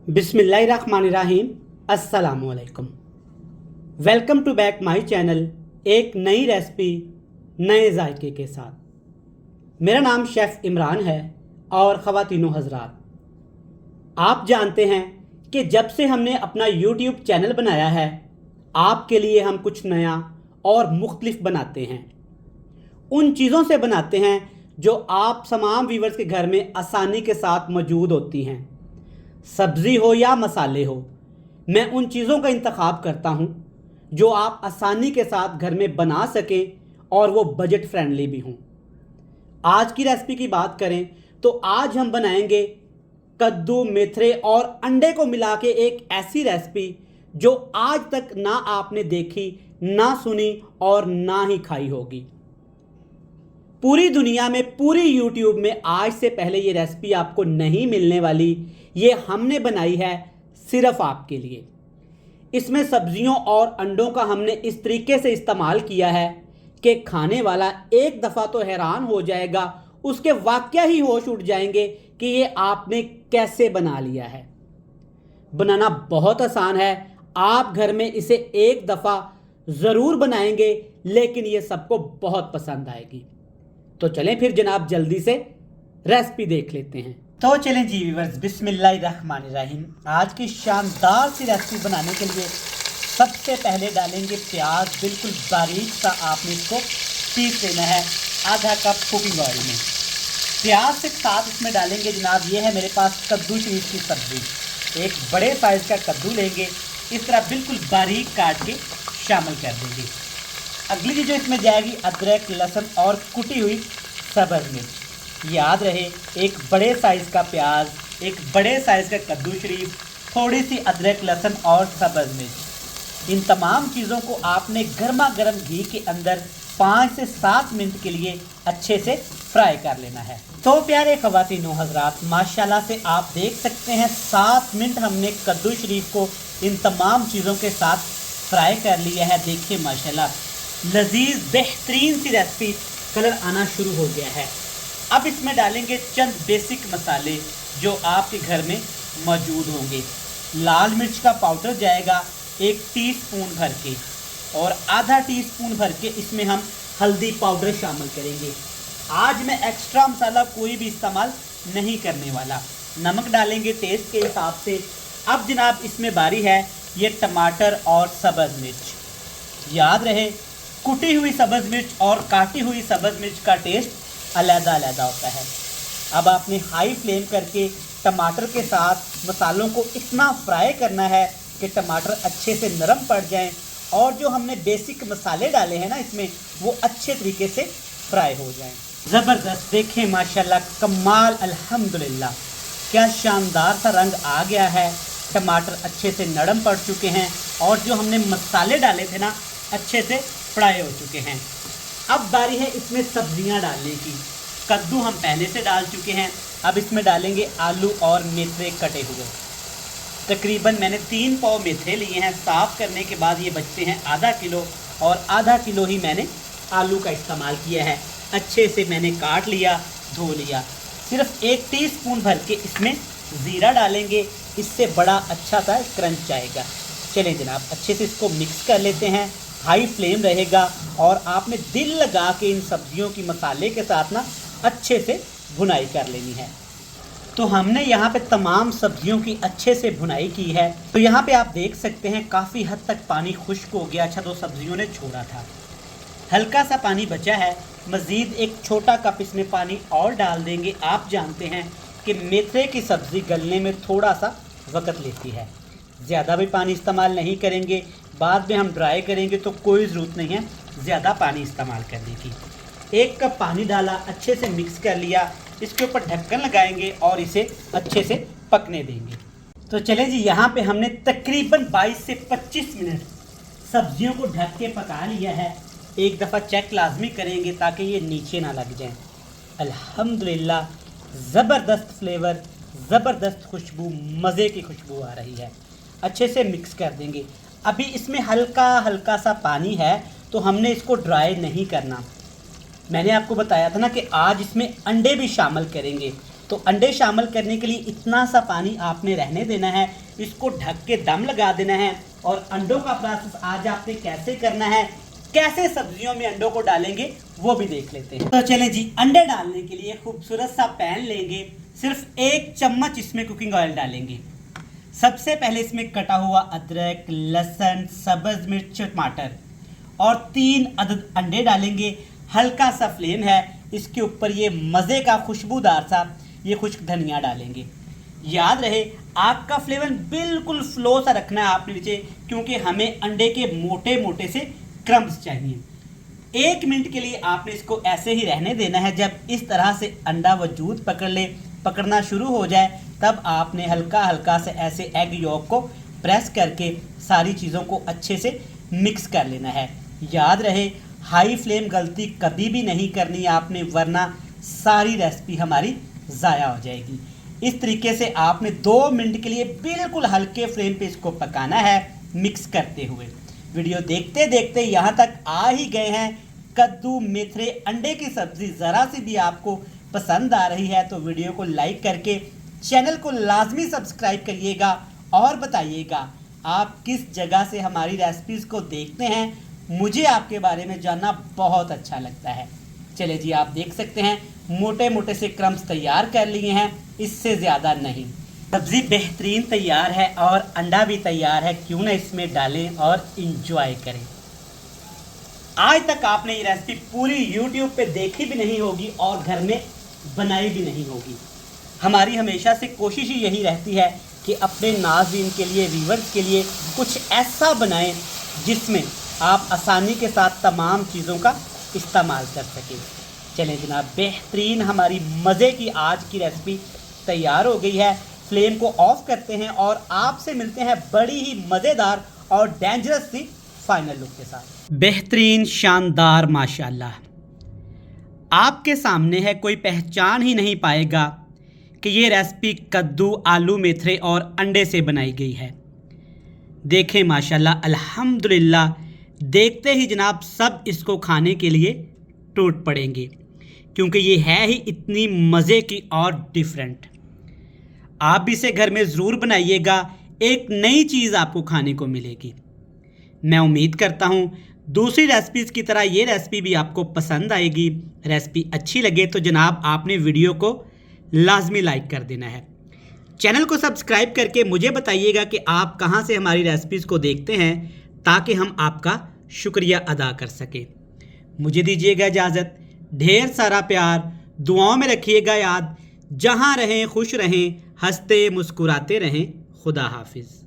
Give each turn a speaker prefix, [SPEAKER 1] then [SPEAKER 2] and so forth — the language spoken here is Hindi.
[SPEAKER 1] बिस्मिल्लाहिर्रहमानिर्रहीम। अस्सलामुअलैकुम। Welcome to back my channel. एक नई रेसिपी नए जायके के साथ। मेरा नाम शेफ़ इमरान है और ख़वातीनो हज़रात, आप जानते हैं कि जब से हमने अपना यूट्यूब चैनल बनाया है, आपके लिए हम कुछ नया और मुख्तलिफ बनाते हैं। उन चीज़ों से बनाते हैं जो आप तमाम व्यूवर्स के घर में आसानी के साथ मौजूद होती हैं। सब्ज़ी हो या मसाले हो, मैं उन चीज़ों का इंतखाब करता हूँ जो आप आसानी के साथ घर में बना सकें और वो बजट फ्रेंडली भी हों। आज की रेसिपी की बात करें तो आज हम बनाएंगे कद्दू, मेथरे और अंडे को मिला के एक ऐसी रेसिपी जो आज तक ना आपने देखी, ना सुनी और ना ही खाई होगी। पूरी दुनिया में, पूरी यूट्यूब में आज से पहले ये रेसिपी आपको नहीं मिलने वाली। ये हमने बनाई है सिर्फ आपके लिए। इसमें सब्जियों और अंडों का हमने इस तरीके से इस्तेमाल किया है कि खाने वाला एक दफ़ा तो हैरान हो जाएगा, उसके वाकया ही होश उड़ जाएंगे कि ये आपने कैसे बना लिया है। बनाना बहुत आसान है, आप घर में इसे एक दफ़ा ज़रूर बनाएंगे, लेकिन ये सबको बहुत पसंद आएगी। तो चलें फिर जनाब जल्दी से रेसिपी देख लेते हैं। तो चलें जी व्यूअर्स, बिस्मिल्लाहिर्रहमानिर्रहीम। आज की शानदार सी रेसिपी बनाने के लिए सबसे पहले डालेंगे प्याज। बिल्कुल बारीक सा आपने इसको पीस लेना है, आधा कप कुकिंग ऑयल में। प्याज के साथ इसमें डालेंगे जनाब, ये है मेरे पास कद्दू शरीफ की सब्ज़ी। एक बड़े साइज़ का कद्दू लेंगे, इस तरह बिल्कुल बारीक काट के शामिल कर देंगे। अगली चीज़ जो इसमें जाएगी अदरक, लहसुन और कुटी हुई सब्ज़ मिर्च। याद रहे, एक बड़े साइज़ का प्याज, एक बड़े साइज़ का कद्दू शरीफ, थोड़ी सी अदरक, लहसुन और सब्ज़ मिर्च। इन तमाम चीज़ों को आपने गर्मा गर्म घी के अंदर 5 से 7 मिनट के लिए अच्छे से फ्राई कर लेना है। तो प्यारे ख़वातीनो हज़रात, माशाल्लाह से आप देख सकते हैं 7 मिनट हमने कद्दू शरीफ को इन तमाम चीज़ों के साथ फ्राई कर लिया है। देखिए माशाल्लाह लजीज बेहतरीन सी रेसिपी, कलर आना शुरू हो गया है। अब इसमें डालेंगे चंद बेसिक मसाले जो आपके घर में मौजूद होंगे। लाल मिर्च का पाउडर जाएगा 1 टीस्पून भर के, और आधा टीस्पून भर के इसमें हम हल्दी पाउडर शामिल करेंगे। आज मैं एक्स्ट्रा मसाला कोई भी इस्तेमाल नहीं करने वाला। नमक डालेंगे टेस्ट के हिसाब से। अब जनाब इसमें बारी है ये टमाटर और सब्ज़ मिर्च। याद रहे, कुटी हुई सब्ज़ मिर्च और काटी हुई सब्ज़ मिर्च का टेस्ट अलग-अलग होता है। अब आपने हाई फ्लेम करके टमाटर के साथ मसालों को इतना फ्राई करना है कि टमाटर अच्छे से नरम पड़ जाएं, और जो हमने बेसिक मसाले डाले हैं ना इसमें, वो अच्छे तरीके से फ्राई हो जाएं। ज़बरदस्त, देखें माशाल्लाह कमाल, अल्हम्दुलिल्लाह क्या शानदार सा रंग आ गया है। टमाटर अच्छे से नरम पड़ चुके हैं और जो हमने मसाले डाले थे ना अच्छे से फ्राई हो चुके हैं। अब बारी है इसमें सब्जियां डालने की। कद्दू हम पहले से डाल चुके हैं। अब इसमें डालेंगे आलू और मेथरे कटे हुए। तकरीबन मैंने 3 पाव मेथरे लिए हैं। साफ़ करने के बाद ये बचते हैं आधा किलो, और आधा किलो ही मैंने आलू का इस्तेमाल किया है। अच्छे से मैंने काट लिया, धो लिया। सिर्फ 1 टीस्पून भर के इसमें ज़ीरा डालेंगे, इससे बड़ा अच्छा सा क्रंच आएगा। चलें जनाब अच्छे से इसको मिक्स कर लेते हैं। हाई फ्लेम रहेगा और आपने दिल लगा के इन सब्जियों की मसाले के साथ ना अच्छे से भुनाई कर लेनी है। तो हमने यहाँ पे तमाम सब्जियों की अच्छे से भुनाई की है। तो यहाँ पे आप देख सकते हैं काफ़ी हद तक पानी खुश्क हो गया। अच्छा, तो सब्जियों ने छोड़ा था, हल्का सा पानी बचा है। मज़ीद 1 छोटा कप इसमें पानी और डाल देंगे। आप जानते हैं कि मेथरे की सब्ज़ी गलने में थोड़ा सा वक्त लेती है। ज़्यादा भी पानी इस्तेमाल नहीं करेंगे, बाद में हम ड्राई करेंगे तो कोई ज़रूरत नहीं है ज़्यादा पानी इस्तेमाल करने की। 1 कप पानी डाला, अच्छे से मिक्स कर लिया। इसके ऊपर ढक्कन लगाएंगे और इसे अच्छे से पकने देंगे। तो चलें जी, यहाँ पे हमने तकरीबन 22 से 25 मिनट सब्जियों को ढक के पका लिया है। एक दफ़ा चेक लाजमी करेंगे ताकि ये नीचे ना लग जाएं। अल्हम्दुलिल्लाह ज़बरदस्त फ्लेवर, ज़बरदस्त खुशबू, मज़े की खुशबू आ रही है। अच्छे से मिक्स कर देंगे। अभी इसमें हल्का हल्का सा पानी है, तो हमने इसको ड्राई नहीं करना। मैंने आपको बताया था ना कि आज इसमें अंडे भी शामिल करेंगे। तो अंडे शामिल करने के लिए इतना सा पानी आपने रहने देना है, इसको ढक के दम लगा देना है। और अंडों का प्रोसेस आज आपने कैसे करना है, कैसे सब्जियों में अंडों को डालेंगे वो भी देख लेते हैं। तो चलें जी, अंडे डालने के लिए खूबसूरत सा पैन लेंगे, सिर्फ 1 चम्मच इसमें कुकिंग ऑयल डालेंगे। सबसे पहले इसमें कटा हुआ अदरक, लहसुन, सब्ज मिर्च, टमाटर और 3 अदद अंडे डालेंगे। हल्का सा फ्लेम है, इसके ऊपर ये मज़े का खुशबूदार सा ये खुश्क धनिया डालेंगे। याद रहे आग का फ्लेवर बिल्कुल स्लो सा रखना है आपने नीचे, क्योंकि हमें अंडे के मोटे मोटे से क्रम्स चाहिए। 1 मिनट के लिए आपने इसको ऐसे ही रहने देना है। जब इस तरह से अंडा वजूद पकड़ना शुरू हो जाए, तब आपने हल्का हल्का से ऐसे एग यॉक को प्रेस करके सारी चीज़ों को अच्छे से मिक्स कर लेना है। याद रहे हाई फ्लेम गलती कभी भी नहीं करनी आपने, वरना सारी रेसिपी हमारी ज़ाया हो जाएगी। इस तरीके से आपने 2 मिनट के लिए बिल्कुल हल्के फ्लेम पे इसको पकाना है, मिक्स करते हुए। वीडियो देखते देखते यहाँ तक आ ही गए हैं। कद्दू, मेथरे, अंडे की सब्ज़ी ज़रा सी भी आपको पसंद आ रही है तो वीडियो को लाइक करके चैनल को लाजमी सब्सक्राइब करिएगा और बताइएगा आप किस जगह से हमारी रेसिपीज़ को देखते हैं। मुझे आपके बारे में जानना बहुत अच्छा लगता है। चले जी, आप देख सकते हैं मोटे मोटे से क्रम्स तैयार कर लिए हैं, इससे ज़्यादा नहीं। सब्ज़ी बेहतरीन तैयार है और अंडा भी तैयार है, क्यों ना इसमें डालें और इंजॉय करें। आज तक आपने ये रेसिपी पूरी YouTube पे देखी भी नहीं होगी और घर में बनाई भी नहीं होगी। हमारी हमेशा से कोशिश ही यही रहती है कि अपने नाज़रीन के लिए, व्यूअर्स के लिए कुछ ऐसा बनाएं जिसमें आप आसानी के साथ तमाम चीज़ों का इस्तेमाल कर सकें। चलें जनाब, बेहतरीन हमारी मज़े की आज की रेसिपी तैयार हो गई है। फ्लेम को ऑफ करते हैं और आपसे मिलते हैं बड़ी ही मज़ेदार और डेंजरस सी फाइनल लुक के साथ। बेहतरीन, शानदार, माशाल्लाह। आपके सामने है, कोई पहचान ही नहीं पाएगा कि ये रेसिपी कद्दू, आलू, मेथरे और अंडे से बनाई गई है। देखें माशाल्लाह, अल्हम्दुलिल्लाह, देखते ही जनाब सब इसको खाने के लिए टूट पड़ेंगे, क्योंकि ये है ही इतनी मज़े की और डिफरेंट। आप भी इसे घर में ज़रूर बनाइएगा, एक नई चीज़ आपको खाने को मिलेगी। मैं उम्मीद करता हूँ दूसरी रेसिपीज़ की तरह ये रेसिपी भी आपको पसंद आएगी। रेसिपी अच्छी लगे तो जनाब आपने वीडियो को लाजमी लाइक कर देना है। चैनल को सब्सक्राइब करके मुझे बताइएगा कि आप कहाँ से हमारी रेसिपीज़ को देखते हैं, ताकि हम आपका शुक्रिया अदा कर सकें। मुझे दीजिएगा इजाज़त, ढेर सारा प्यार, दुआओं में रखिएगा याद। जहाँ रहें खुश रहें, हंसते मुस्कुराते रहें। खुदा हाफिज़।